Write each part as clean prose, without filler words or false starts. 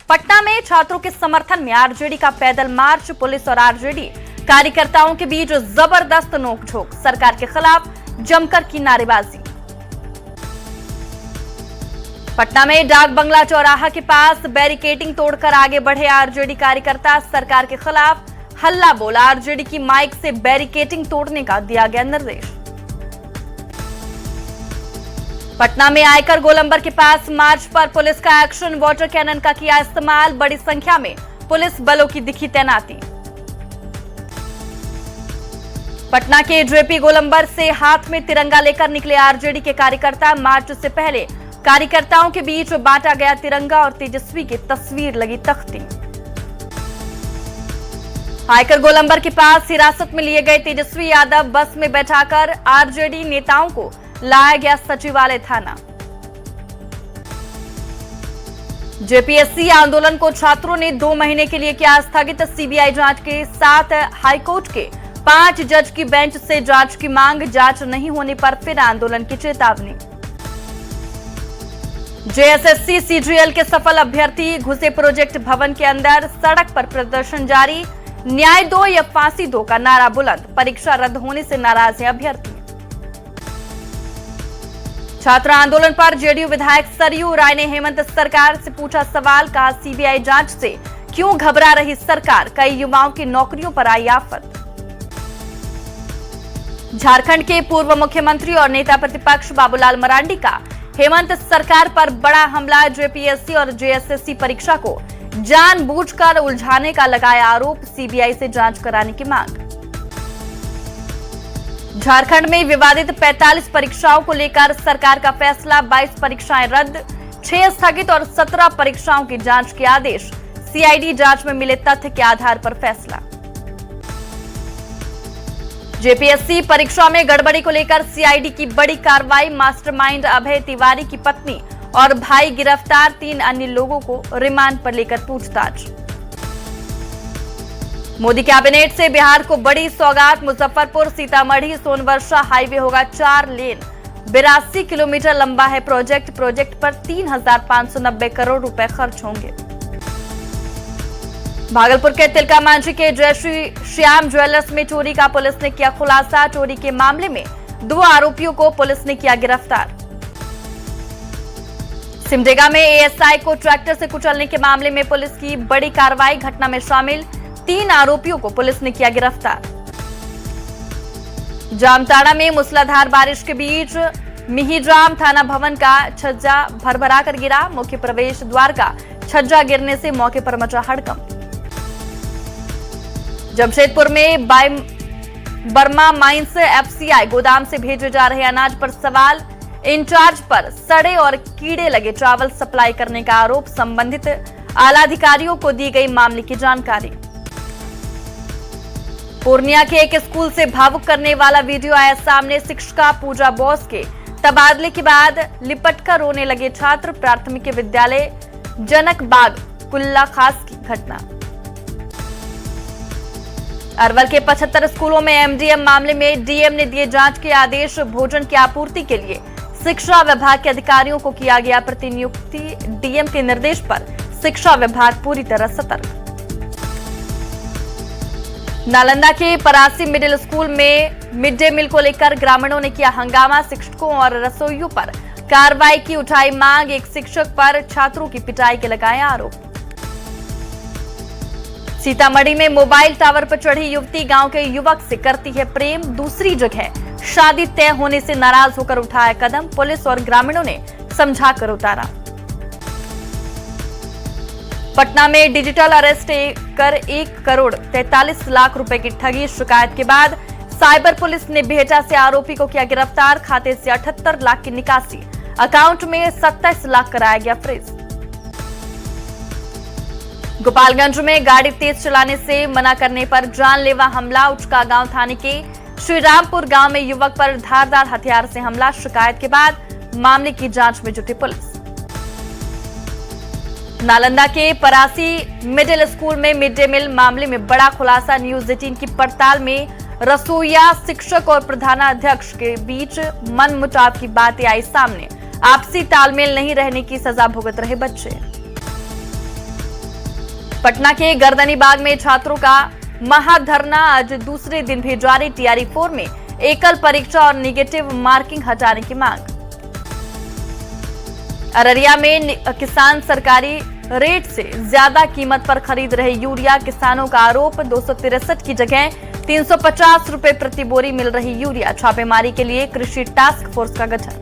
पटना में छात्रों के समर्थन में आरजेडी का पैदल मार्च, पुलिस और आरजेडी कार्यकर्ताओं के बीच जबरदस्त नोकझोंक, सरकार के खिलाफ जमकर की नारेबाजी। पटना में डाक बंगला चौराहा के पास बैरिकेडिंग तोड़कर आगे बढ़े आरजेडी कार्यकर्ता, सरकार के खिलाफ हल्ला बोला। आरजेडी की माइक से बैरिकेडिंग तोड़ने का दिया गया निर्देश। पटना में आयकर गोलंबर के पास मार्च पर पुलिस का एक्शन, वाटर कैनन का किया इस्तेमाल, बड़ी संख्या में पुलिस बलों की दिखी तैनाती। पटना के जेपी गोलंबर से हाथ में तिरंगा लेकर निकले आरजेडी के कार्यकर्ता। मार्च से पहले कार्यकर्ताओं के बीच बांटा गया तिरंगा और तेजस्वी की तस्वीर लगी तख्ती। आयकर गोलंबर के पास हिरासत में लिए गए तेजस्वी यादव बस में बैठाकर आरजेडी नेताओं को लाया गया सचिवालय थाना। जेपीएससी आंदोलन को छात्रों ने 2 महीने के लिए किया स्थगित, सीबीआई जांच के साथ हाईकोर्ट के 5 जज की बेंच से जांच की मांग, जांच नहीं होने पर फिर आंदोलन की चेतावनी। जेएसएससी सीजीएल के सफल अभ्यर्थी घुसे प्रोजेक्ट भवन के अंदर, सड़क पर प्रदर्शन जारी, न्याय दो या फांसी दो का नारा बुलंद, परीक्षा रद्द होने से नाराज है अभ्यर्थी। छात्र आंदोलन पर जेडीयू विधायक सरयू राय ने हेमंत सरकार से पूछा सवाल, कहा सीबीआई जांच से क्यों घबरा रही सरकार, कई युवाओं की नौकरियों पर आई आफत। झारखंड के पूर्व मुख्यमंत्री और नेता प्रतिपक्ष बाबूलाल मरांडी का हेमंत सरकार पर बड़ा हमला, जेपीएससी और जेएसएससी परीक्षा को जानबूझकर उलझाने का लगाया आरोप, सीबीआई से जांच कराने की मांग। झारखंड में विवादित 45 परीक्षाओं को लेकर सरकार का फैसला, 22 परीक्षाएं रद्द, 6 स्थगित और 17 परीक्षाओं की जांच के आदेश, सीआईडी जांच में मिले तथ्य के आधार पर फैसला। जेपीएससी परीक्षा में गड़बड़ी को लेकर सीआईडी की बड़ी कार्रवाई, मास्टरमाइंड अभय तिवारी की पत्नी और भाई गिरफ्तार, 3 अन्य लोगों को रिमांड पर लेकर पूछताछ। मोदी कैबिनेट से बिहार को बड़ी सौगात, मुजफ्फरपुर सीतामढ़ी सोनवर्षा हाईवे होगा 4 लेन, 82 किलोमीटर लंबा है प्रोजेक्ट पर 3,590 करोड़ रुपए खर्च होंगे। भागलपुर के तिलका मांझी के जय श्री श्याम ज्वेलर्स में चोरी का पुलिस ने किया खुलासा, चोरी के मामले में 2 आरोपियों को पुलिस ने किया गिरफ्तार। सिमडेगा में एएसआई को ट्रैक्टर से कुचलने के मामले में पुलिस की बड़ी कार्रवाई, घटना में शामिल 3 आरोपियों को पुलिस ने किया गिरफ्तार। जामताड़ा में मूसलाधार बारिश के बीच मिहिजाम थाना भवन का छज्जा भरभरा कर गिरा, मुख्य प्रवेश द्वार का छज्जा गिरने से मौके पर मचा हड़कंप। जमशेदपुर में बर्मा माइंस एफसीआई गोदाम से भेजे जा रहे अनाज पर सवाल, इंचार्ज पर सड़े और कीड़े लगे चावल सप्लाई करने का आरोप, संबंधित आलाधिकारियों को दी गई मामले की जानकारी। पूर्णिया के एक स्कूल से भावुक करने वाला वीडियो आया सामने, शिक्षिका पूजा बोस के तबादले के बाद लिपटकर रोने लगे छात्र, प्राथमिक विद्यालय जनक बाग कुल्ला खास की घटना। अरवल के 75 स्कूलों में एमडीएम मामले में डीएम ने दिए जांच के आदेश, भोजन की आपूर्ति के लिए शिक्षा विभाग के अधिकारियों को किया गया प्रतिनियुक्ति, डीएम के निर्देश पर शिक्षा विभाग पूरी तरह सतर्क। नालंदा के परासी मिडिल स्कूल में मिड डे मील को लेकर ग्रामीणों ने किया हंगामा, शिक्षकों और रसोइयों पर कार्रवाई की उठाई मांग, एक शिक्षक पर छात्रों की पिटाई के लगाए आरोप। सीतामढ़ी में मोबाइल टावर पर चढ़ी युवती गांव के युवक से करती है प्रेम, दूसरी जगह शादी तय होने से नाराज होकर उठाया कदम, पुलिस और ग्रामीणों ने समझाकर उतारा। पटना में डिजिटल अरेस्ट कर 1 करोड़ 43 लाख रुपए की ठगी, शिकायत के बाद साइबर पुलिस ने भेजा से आरोपी को किया गिरफ्तार, खाते से 78 लाख की निकासी, अकाउंट में 27 लाख कराया गया फ्रीज। गोपालगंज में गाड़ी तेज चलाने से मना करने पर जानलेवा हमला, उचका गांव थाने के श्रीरामपुर गांव में युवक पर धारदार हथियार से हमला, शिकायत के बाद मामले की जांच में जुटी पुलिस। नालंदा के परासी मिडिल स्कूल में मिड डे मील मामले में बड़ा खुलासा, न्यूज 18 की पड़ताल में रसोइया, शिक्षक और प्रधानाध्यक्ष के बीच मनमुटाव की बातें आई सामने, आपसी तालमेल नहीं रहने की सजा भुगत रहे बच्चे। पटना के गर्दनी बाग में छात्रों का महाधरना आज दूसरे दिन भी जारी। टीआरई 4 में एकल परीक्षा और निगेटिव मार्किंग हटाने की मांग। अररिया में किसान सरकारी रेट से ज्यादा कीमत पर खरीद रहे यूरिया। किसानों का आरोप 263 की जगह 350 रुपए प्रति बोरी मिल रही यूरिया। छापेमारी के लिए कृषि टास्क फोर्स का गठन।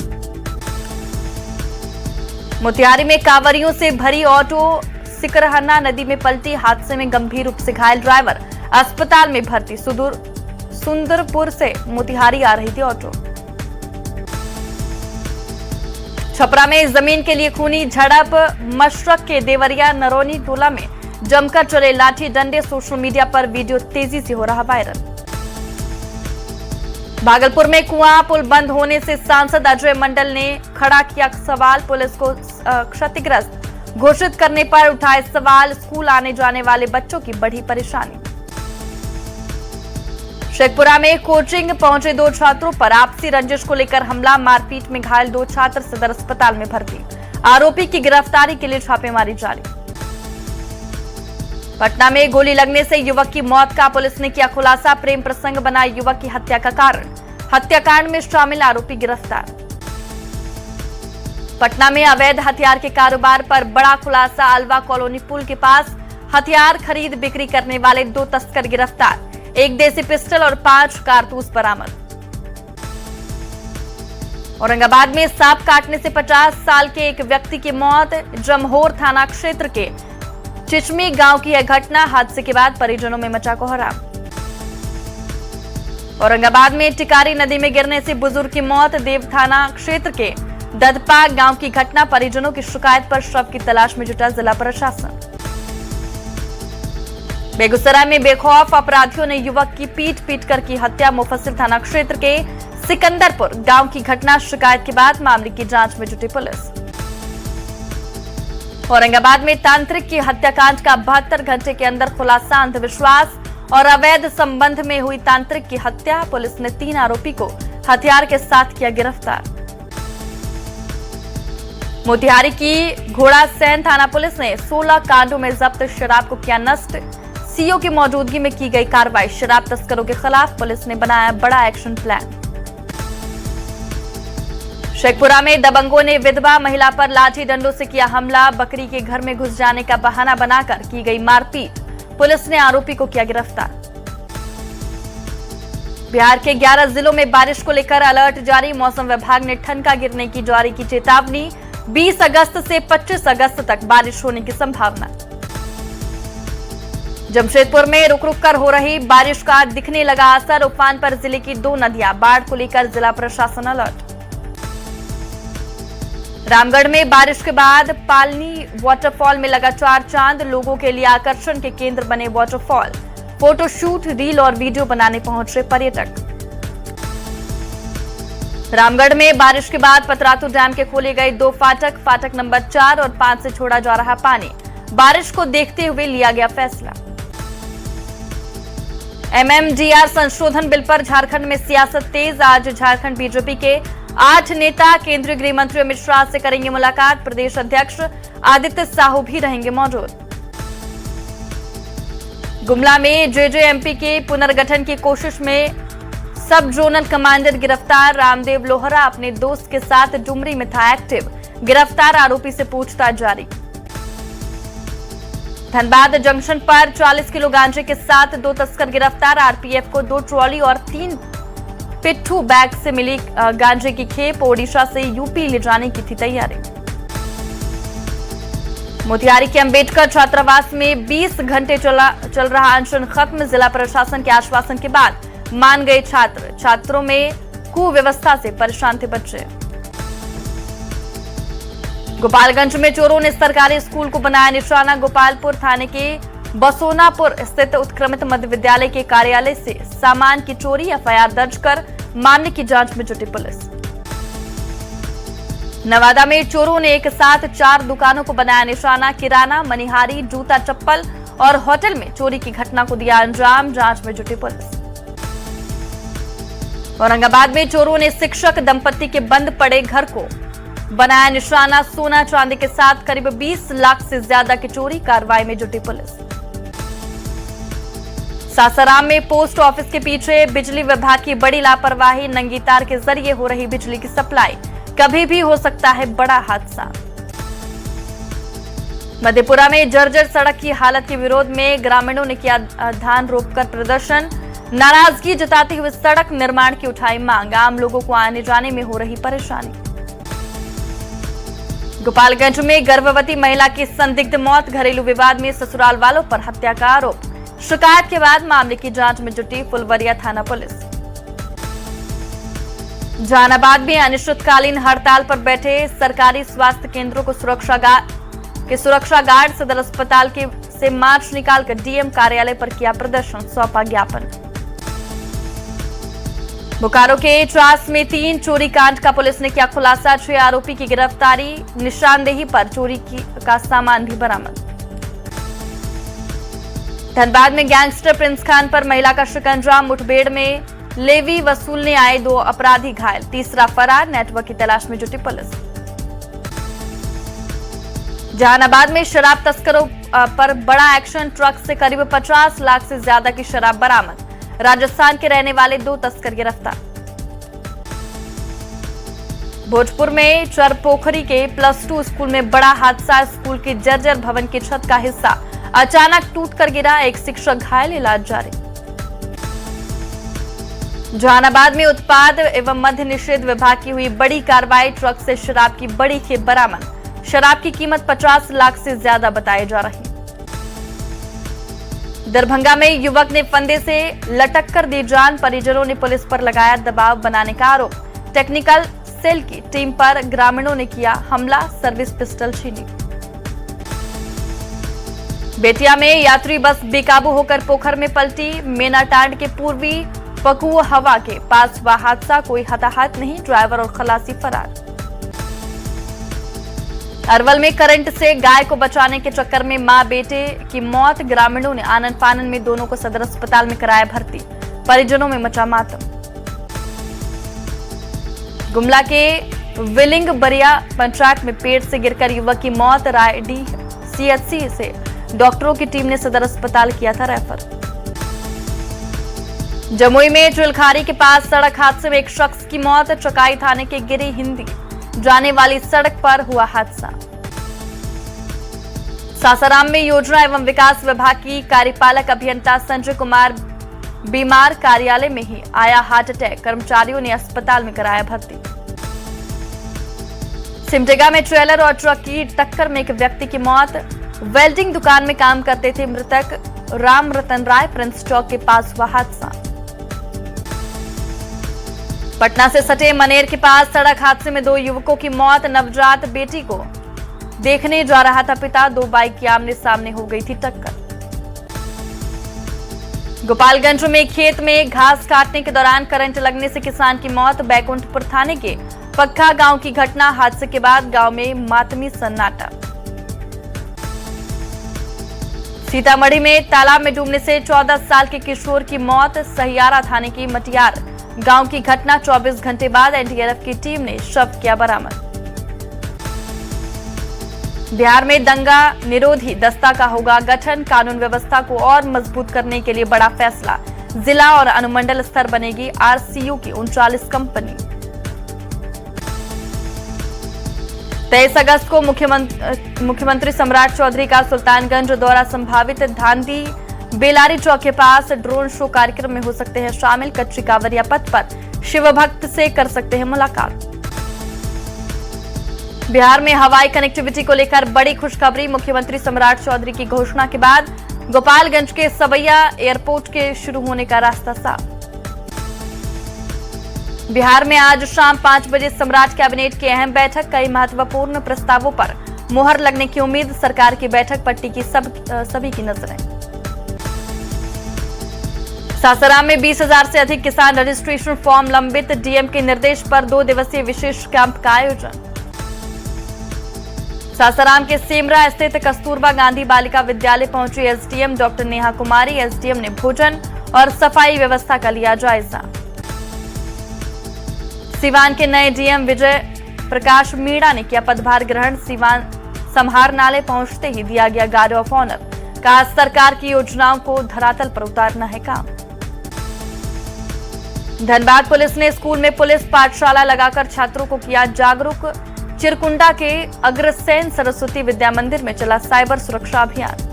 मोतिहारी में कांवरियों से भरी ऑटो सिकरहना नदी में पलटी। हादसे में गंभीर रूप से घायल ड्राइवर अस्पताल में भर्ती। सुंदरपुर से मोतिहारी आ रही थी ऑटो। छपरा में जमीन के लिए खूनी झड़प। मशरक के देवरिया नरौनी टोला में जमकर चले लाठी डंडे। सोशल मीडिया पर वीडियो तेजी से हो रहा वायरल। भागलपुर में कुआं पुल बंद होने से सांसद अजय मंडल ने खड़ा किया सवाल। पुलिस को क्षतिग्रस्त घोषित करने पर उठाए सवाल। स्कूल आने जाने वाले बच्चों की बढ़ी परेशानी। शेखपुरा में कोचिंग पहुंचे 2 छात्रों पर आपसी रंजिश को लेकर हमला। मारपीट में घायल 2 छात्र सदर अस्पताल में भर्ती। आरोपी की गिरफ्तारी के लिए छापेमारी जारी। पटना में गोली लगने से युवक की मौत का पुलिस ने किया खुलासा। प्रेम प्रसंग बना युवक की हत्या का कारण। हत्याकांड में शामिल आरोपी गिरफ्तार। पटना में अवैध हथियार के कारोबार पर बड़ा खुलासा। अलवा कॉलोनी पुल के पास हथियार खरीद बिक्री करने वाले 2 तस्कर गिरफ्तार। 1 देसी पिस्टल और 5 कारतूस बरामद। औरंगाबाद में सांप काटने से 50 साल के एक व्यक्ति की मौत। जमहोर थाना क्षेत्र के चिचमी गांव की यह घटना। हादसे के बाद परिजनों में मचा कोहराम। औरंगाबाद में टिकारी नदी में गिरने से बुजुर्ग की मौत। देव थाना क्षेत्र के ददपा गांव की घटना। परिजनों की शिकायत पर शव की तलाश में जुटा जिला प्रशासन। बेगूसराय में बेखौफ अपराधियों ने युवक की पीट कर की हत्या। मुफस्सिल थाना क्षेत्र के सिकंदरपुर गांव की घटना। शिकायत के बाद मामले की जांच में जुटी पुलिस। औरंगाबाद में तांत्रिक की हत्याकांड का 72 घंटे के अंदर खुलासा। अंधविश्वास और अवैध संबंध में हुई तांत्रिक की हत्या। पुलिस ने 3 आरोपी को हथियार के साथ किया गिरफ्तार। मोतिहारी की घोड़ासैन थाना पुलिस ने 16 कांडों में जब्त शराब को किया नष्ट। सीओ की मौजूदगी में की गई कार्रवाई। शराब तस्करों के खिलाफ पुलिस ने बनाया बड़ा एक्शन प्लान। शेखपुरा में दबंगों ने विधवा महिला पर लाठी डंडों से किया हमला। बकरी के घर में घुस जाने का बहाना बनाकर की गई मारपीट। पुलिस ने आरोपी को किया गिरफ्तार। बिहार के 11 जिलों में बारिश को लेकर अलर्ट जारी। मौसम विभाग ने ठनका गिरने की जारी की चेतावनी। 20 अगस्त से 25 अगस्त तक बारिश होने की संभावना। जमशेदपुर में रुक रुक कर हो रही बारिश का दिखने लगा असर। उफान पर जिले की 2 नदियां। बाढ़ को लेकर जिला प्रशासन अलर्ट। रामगढ़ में बारिश के बाद पालनी वाटरफॉल में लगातार चांद। लोगों के लिए आकर्षण के केंद्र बने वाटरफॉल। फोटोशूट, रील और वीडियो बनाने पहुंचे पर्यटक। रामगढ़ में बारिश के बाद पतरातू डैम के खोले गए 2 फाटक। फाटक नंबर 4 और 5 से छोड़ा जा रहा पानी। बारिश को देखते हुए लिया गया फैसला। एमएमडीआर संशोधन बिल पर झारखंड में सियासत तेज। आज झारखंड बीजेपी के 8 नेता केंद्रीय गृह मंत्री अमित शाह से करेंगे मुलाकात। प्रदेश अध्यक्ष आदित्य साहू भी रहेंगे मौजूद। गुमला में जेजेएमपी के पुनर्गठन की कोशिश में सब जोनल कमांडर गिरफ्तार। रामदेव लोहरा अपने दोस्त के साथ डुमरी में था एक्टिव। गिरफ्तार आरोपी से पूछताछ जारी। धनबाद जंक्शन पर 40 किलो गांजे के साथ 2 तस्कर गिरफ्तार। आरपीएफ को 2 ट्रॉली और 3 पिट्ठू बैग से मिली गांजे की खेप। ओडिशा से यूपी ले जाने की थी तैयारी। मोतिहारी के अंबेडकर छात्रावास में 20 घंटे चल रहा अनशन खत्म। जिला प्रशासन के आश्वासन के बाद मान गए छात्र। छात्रों में कुव्यवस्था से परेशान थे बच्चे। गोपालगंज में चोरों ने सरकारी स्कूल को बनाया निशाना। गोपालपुर थाने के बसोनापुर स्थित उत्क्रमित मध्य विद्यालय के कार्यालय से सामान की चोरी। एफआईआर दर्ज कर मामले की जांच में जुटी पुलिस। नवादा में चोरों ने एक साथ 4 दुकानों को बनाया निशाना। किराना, मनिहारी, जूता, चप्पल और होटल में चोरी की घटना को दिया अंजाम। जांच में जुटी पुलिस। औरंगाबाद में चोरों ने शिक्षक दंपति के बंद पड़े घर को बनाया निशाना। सोना चांदी के साथ करीब 20 लाख से ज्यादा की चोरी। कार्रवाई में जुटी पुलिस। सासाराम में पोस्ट ऑफिस के पीछे बिजली विभाग की बड़ी लापरवाही, नंगी तार के जरिए हो रही बिजली की सप्लाई, कभी भी हो सकता है बड़ा हादसा। मधेपुरा में जर्जर सड़क की हालत के विरोध में ग्रामीणों ने किया धान रोककर प्रदर्शन, नाराजगी जताते हुए सड़क निर्माण की उठाई मांग, आम लोगों को आने जाने में हो रही परेशानी। गोपालगंज में गर्भवती महिला की संदिग्ध मौत, घरेलू विवाद में ससुराल वालों पर हत्या का आरोप, शिकायत के बाद मामले की जांच में जुटी फुलवरिया थाना पुलिस। जहानाबाद में अनिश्चितकालीन हड़ताल पर बैठे सरकारी स्वास्थ्य केंद्रों को सुरक्षा गार्ड सदर अस्पताल से मार्च निकालकर डीएम कार्यालय पर किया प्रदर्शन, सौंपा ज्ञापन। बोकारो के त्रास में 3 चोरी कांड का पुलिस ने किया खुलासा, 6 आरोपी की गिरफ्तारी, निशानदेही पर चोरी का सामान भी बरामद। धनबाद में गैंगस्टर प्रिंस खान पर महिला का शिकंजा, मुठभेड़ में लेवी वसूलने आए 2 अपराधी घायल, तीसरा फरार, नेटवर्क की तलाश में जुटी पुलिस। जहानाबाद में शराब तस्करों पर बड़ा एक्शन, ट्रक से करीब 50 लाख से ज्यादा की शराब बरामद, राजस्थान के रहने वाले 2 तस्कर गिरफ्तार। भोजपुर में चरपोखरी के +2 स्कूल में बड़ा हादसा, स्कूल के जर्जर भवन की छत का हिस्सा अचानक टूटकर गिरा, एक शिक्षक घायल, इलाज जारी। जहानाबाद में उत्पाद एवं मद्य निषेध विभाग की हुई बड़ी कार्रवाई, ट्रक से शराब की बड़ी खेप बरामद, शराब की कीमत 50 लाख से ज्यादा बताई जा रही। दरभंगा में युवक ने फंदे से लटक कर दी जान, परिजनों ने पुलिस पर लगाया दबाव बनाने का आरोप, टेक्निकल सेल की टीम पर ग्रामीणों ने किया हमला, सर्विस पिस्टल छीनी। बेतिया में यात्री बस बेकाबू होकर पोखर में पलटी, मेनाटांड के पूर्वी पकुआ हवा के पास हुआ हादसा, कोई हताहत नहीं, ड्राइवर और खलासी फरार। अरवल में करंट से गाय को बचाने के चक्कर में मां बेटे की मौत, ग्रामीणों ने आनन फानन में दोनों को सदर अस्पताल में कराया भर्ती, परिजनों में मचा मातम। गुमला के विलिंग बरिया पंचायत में पेड़ से गिरकर युवक की मौत, रायडी सीएचसी से डॉक्टरों की टीम ने सदर अस्पताल किया था रेफर। जमुई में चुलखारी के पास सड़क हादसे में एक शख्स की मौत, चकाई थाने के गिरी हिंदी जाने वाली सड़क पर हुआ हादसा। सासाराम में योजना एवं विकास विभाग की कार्यपालक अभियंता संजय कुमार बीमार, कार्यालय में ही आया हार्ट अटैक, कर्मचारियों ने अस्पताल में कराया भर्ती। सिमडेगा में ट्रेलर और ट्रक की टक्कर में एक व्यक्ति की मौत, वेल्डिंग दुकान में काम करते थे मृतक राम रतन राय, प्रिंस चौक के पास हुआ हादसा। पटना से सटे मनेर के पास सड़क हादसे में 2 युवकों की मौत, नवजात बेटी को देखने जा रहा था पिता, 2 बाइक की आमने सामने हो गई थी टक्कर। गोपालगंज में खेत में घास काटने के दौरान करंट लगने से किसान की मौत, बैकुंठपुर थाने के पक्का गांव की घटना, हादसे के बाद गांव में मातमी सन्नाटा। सीतामढ़ी में तालाब में डूबने से 14 साल के किशोर की मौत, सहियारा थाने की मटियार गांव की घटना, 24 घंटे बाद एनडीआरएफ की टीम ने शव किया बरामद। बिहार में दंगा निरोधी दस्ता का होगा गठन, कानून व्यवस्था को और मजबूत करने के लिए बड़ा फैसला, जिला और अनुमंडल स्तर बनेगी आरसीयू की 39 कंपनी। 23 अगस्त को मुख्यमंत्री सम्राट चौधरी का सुल्तानगंज दौरा संभावित, धांधी बेलारी चौक के पास ड्रोन शो कार्यक्रम में हो सकते हैं शामिल, कच्ची कांवरिया पथ पर शिव भक्त से कर सकते हैं मुलाकात। बिहार में हवाई कनेक्टिविटी को लेकर बड़ी खुशखबरी, मुख्यमंत्री सम्राट चौधरी की घोषणा के बाद गोपालगंज के सवैया एयरपोर्ट के शुरू होने का रास्ता साफ। बिहार में आज शाम 5 बजे सम्राट कैबिनेट की अहम बैठक, कई महत्वपूर्ण प्रस्तावों पर मुहर लगने की उम्मीद, सरकार की बैठक पर टिकी सभी की नजरें। सासाराम में 20,000 से अधिक किसान रजिस्ट्रेशन फॉर्म लंबित, डीएम के निर्देश पर 2 दिवसीय विशेष कैंप का आयोजन। सासाराम के सेमरा स्थित कस्तूरबा गांधी बालिका विद्यालय पहुंची SDM doctor Neha Kumari, SDM ने भोजन और सफाई व्यवस्था का लिया जायजा। सिवान के नए डीएम विजय प्रकाश मीणा ने किया पदभार ग्रहण, सिवान समाहरणालय पहुंचते ही दिया गया गार्ड ऑफ ऑनर, कहा सरकार की योजनाओं को धरातल पर उतारना है काम। धनबाद पुलिस ने स्कूल में पुलिस पाठशाला लगाकर छात्रों को किया जागरूक। चिरकुंडा के अग्रसेन सरस्वती विद्या मंदिर में चला साइबर सुरक्षा अभियान।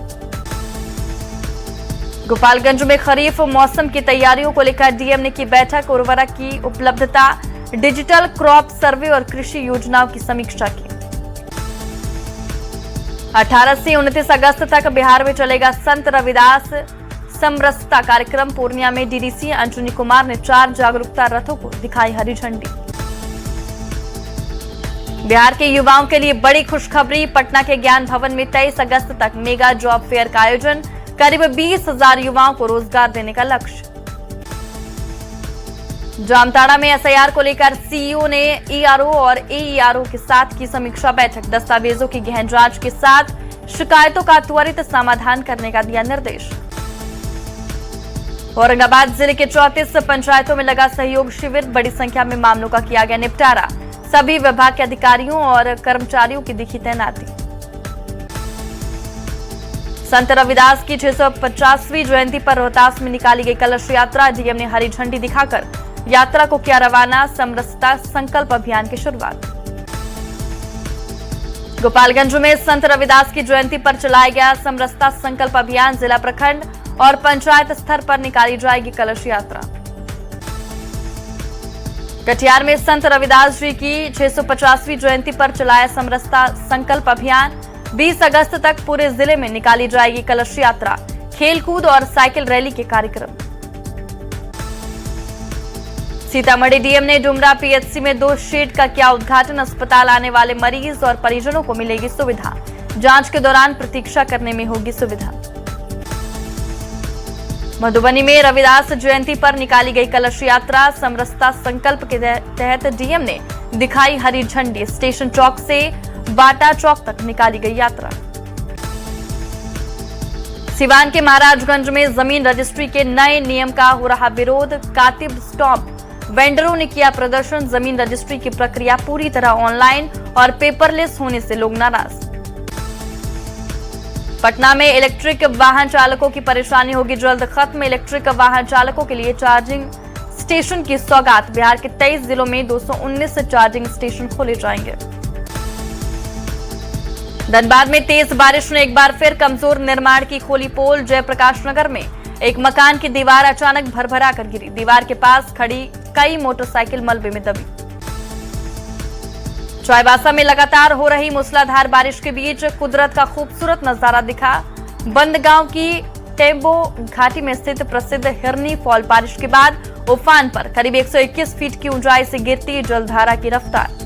गोपालगंज में खरीफ मौसम की तैयारियों को लेकर डीएम ने की बैठक। उर्वरक की उपलब्धता, डिजिटल क्रॉप सर्वे और कृषि योजनाओं की समीक्षा की। 18 से 29 अगस्त तक बिहार में चलेगा संत रविदास समरसता कार्यक्रम। पूर्णिया में डीडीसी अंजनी कुमार ने 4 जागरूकता रथों को दिखाई हरी झंडी। बिहार के युवाओं के लिए बड़ी खुशखबरी। पटना के ज्ञान भवन में 23 अगस्त तक मेगा जॉब फेयर का आयोजन। करीब 20,000 युवाओं को रोजगार देने का लक्ष्य। जामताड़ा में एसआईआर को लेकर सीईओ ने ईआरओ और एईआरओ के साथ की समीक्षा बैठक। दस्तावेजों की गहन जांच के साथ शिकायतों का त्वरित समाधान करने का दिया निर्देश। औरंगाबाद जिले के 34 पंचायतों में लगा सहयोग शिविर। बड़ी संख्या में मामलों का किया गया निपटारा। सभी विभाग के अधिकारियों और कर्मचारियों की दिखी तैनाती। संत रविदास की 650वीं जयंती पर रोहतास में निकाली गई कलश यात्रा। डीएम ने हरी झंडी दिखाकर यात्रा को किया रवाना। समरसता संकल्प अभियान की शुरुआत। गोपालगंज में संत रविदास की जयंती पर चलाया गया समरसता संकल्प अभियान। जिला, प्रखंड और पंचायत स्तर पर निकाली जाएगी कलश यात्रा। कटिहार में संत रविदास जी की 650वीं जयंती पर चलाया समरसता संकल्प अभियान। 20 अगस्त तक पूरे जिले में निकाली जाएगी कलश यात्रा। खेलकूद और साइकिल रैली के कार्यक्रम। सीतामढ़ी डीएम ने डुमरा पीएचसी में 2 शेड का किया उद्घाटन। अस्पताल आने वाले मरीज और परिजनों को मिलेगी सुविधा। जांच के दौरान प्रतीक्षा करने में होगी सुविधा। मधुबनी में रविदास जयंती पर निकाली गई कलश यात्रा। समरसता संकल्प के तहत डीएम ने दिखाई हरी झंडी। स्टेशन चौक से बाटा चौक तक निकाली गई यात्रा। सिवान के महाराजगंज में जमीन रजिस्ट्री के नए नियम का हो रहा विरोध। कातिब स्टॉप वेंडरों ने किया प्रदर्शन। जमीन रजिस्ट्री की प्रक्रिया पूरी तरह ऑनलाइन और पेपरलेस होने से लोग नाराज। पटना में इलेक्ट्रिक वाहन चालकों की परेशानी होगी जल्द खत्म। इलेक्ट्रिक वाहन चालकों के लिए चार्जिंग स्टेशन की सौगात। बिहार के 23 जिलों में 219 चार्जिंग स्टेशन खोले जाएंगे। धनबाद में तेज बारिश ने एक बार फिर कमजोर निर्माण की खोली पोल। जयप्रकाश नगर में एक मकान की दीवार अचानक भरभरा कर गिरी। दीवार के पास खड़ी कई मोटरसाइकिल मलबे में दबी। चाईबासा में लगातार हो रही मूसलाधार बारिश के बीच कुदरत का खूबसूरत नजारा दिखा। बंदगांव की टेम्बो घाटी में स्थित प्रसिद्ध हिरनी फॉल बारिश के बाद उफान पर। करीब 121 फीट की ऊंचाई से गिरती जलधारा की रफ्तार।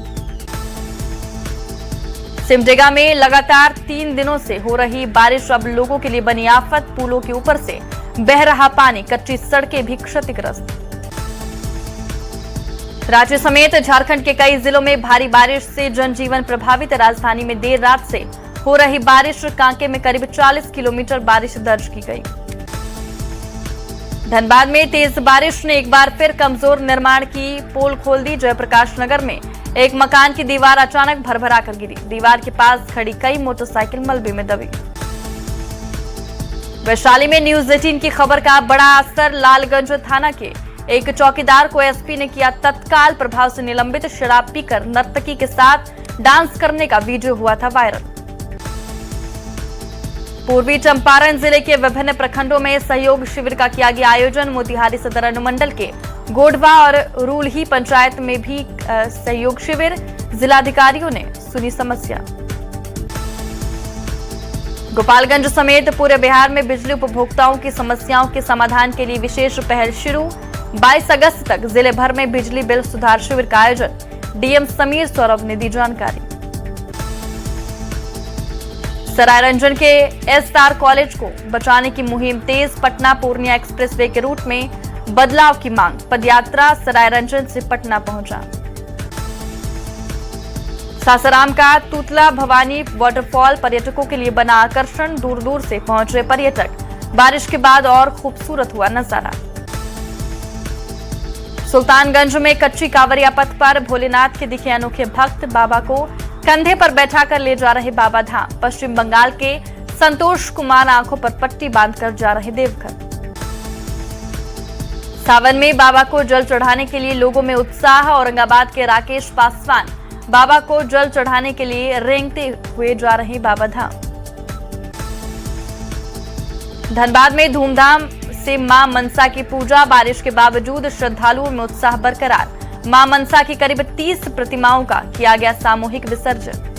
सिमडेगा में लगातार 3 दिनों से हो रही बारिश अब लोगों के लिए बनी आफत। पुलों के ऊपर से बह रहा पानी, कच्ची सड़कें भी क्षतिग्रस्त। राज्य समेत झारखंड के कई जिलों में भारी बारिश से जनजीवन प्रभावित। राजधानी में देर रात से हो रही बारिश। कांके में करीब 40 किलोमीटर बारिश दर्ज की गई। धनबाद में तेज बारिश ने एक बार फिर कमजोर निर्माण की पोल खोल दी। जयप्रकाश नगर में एक मकान की दीवार अचानक भरभरा कर गिरी। दीवार के पास खड़ी कई मोटरसाइकिल मलबे में दबी। वैशाली में न्यूज 18 की खबर का बड़ा असर। लालगंज थाना के एक चौकीदार को एसपी ने किया तत्काल प्रभाव से निलंबित। शराब पीकर नर्तकी के साथ डांस करने का वीडियो हुआ था वायरल। पूर्वी चंपारण जिले के विभिन्न प्रखंडों में सहयोग शिविर का किया गया आयोजन। मोतिहारी सदर अनुमंडल के गोडवा और रूलही पंचायत में भी सहयोग शिविर। जिलाधिकारियों ने सुनी समस्या। गोपालगंज समेत पूरे बिहार में बिजली उपभोक्ताओं की समस्याओं के समाधान के लिए विशेष पहल शुरू। 22 अगस्त तक जिले भर में बिजली बिल सुधार शिविर का आयोजन। डीएम समीर सौरभ ने दी जानकारी। सरायरंजन के एसआर कॉलेज को बचाने की मुहिम तेज। पटना पूर्णिया एक्सप्रेसवे के रूट में बदलाव की मांग। पदयात्रा सरायरंजन से पटना पहुंचा। सासाराम का तूतला भवानी वाटरफॉल पर्यटकों के लिए बना आकर्षण। दूर दूर से पहुंच रहे पर्यटक। बारिश के बाद और खूबसूरत हुआ नजारा। सुल्तानगंज में कच्ची कांवरिया पथ पर भोलेनाथ के दिखे अनोखे भक्त। बाबा को कंधे पर बैठाकर ले जा रहे बाबा धाम। पश्चिम बंगाल के संतोष कुमार आंखों पर पट्टी बांधकर जा रहे देवघर। सावन में बाबा को जल चढ़ाने के लिए लोगों में उत्साह। औरंगाबाद के राकेश पासवान बाबा को जल चढ़ाने के लिए रेंगते हुए जा रहे बाबा धाम। धनबाद में धूमधाम से मां मनसा की पूजा। बारिश के बावजूद श्रद्धालुओं में उत्साह बरकरार। मां मनसा की करीब 30 प्रतिमाओं का किया गया सामूहिक विसर्जन।